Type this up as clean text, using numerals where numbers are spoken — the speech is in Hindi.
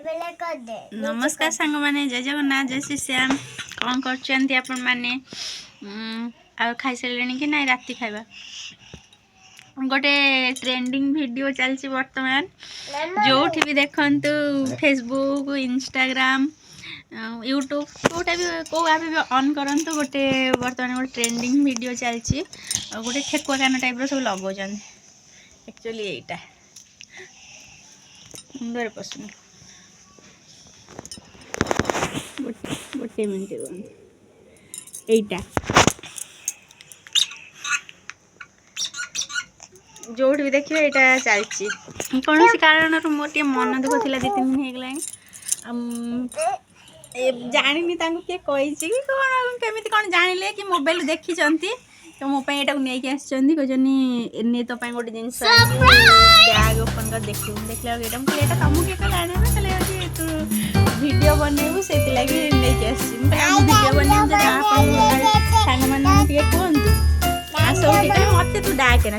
नमस्कार सांग माने जय जगन्नाथ जय श्री श्याम कौन कर आपण माने खाई सारे कि ना राति खाइबा गोटे ट्रेंडिंग वीडियो चलची वर्तमान जो भी देखंतु फेसबुक इंस्टाग्राम यूट्यूब कोटा भी को आप भी ऑन करंतु गोटे वर्तमान गोटे ट्रेंडिंग वीडियो चलची गोटे ठेकुआ कान टाइप रो सब लगौछन एक्चुअली एटा सुंदर पसंद गोटे मिनट एटा जो भी देखिए यहाँ चलती कौन सी कारण मोटे मन दुख थी 2-3 दिन हो जानी किए कही कि कौन केमी कौन जानिले कि मोबाइल देखी तो मोबाइल यहाँ नहीं कहनी तो गोटे जिन बैग ओपन कर देख देखला यहाँ तुमको किए कहले तू वीडियो बनैबू से लगी नहीं वीडियो बनैबू सांग मैंने कहतु आस मत तू डाके ना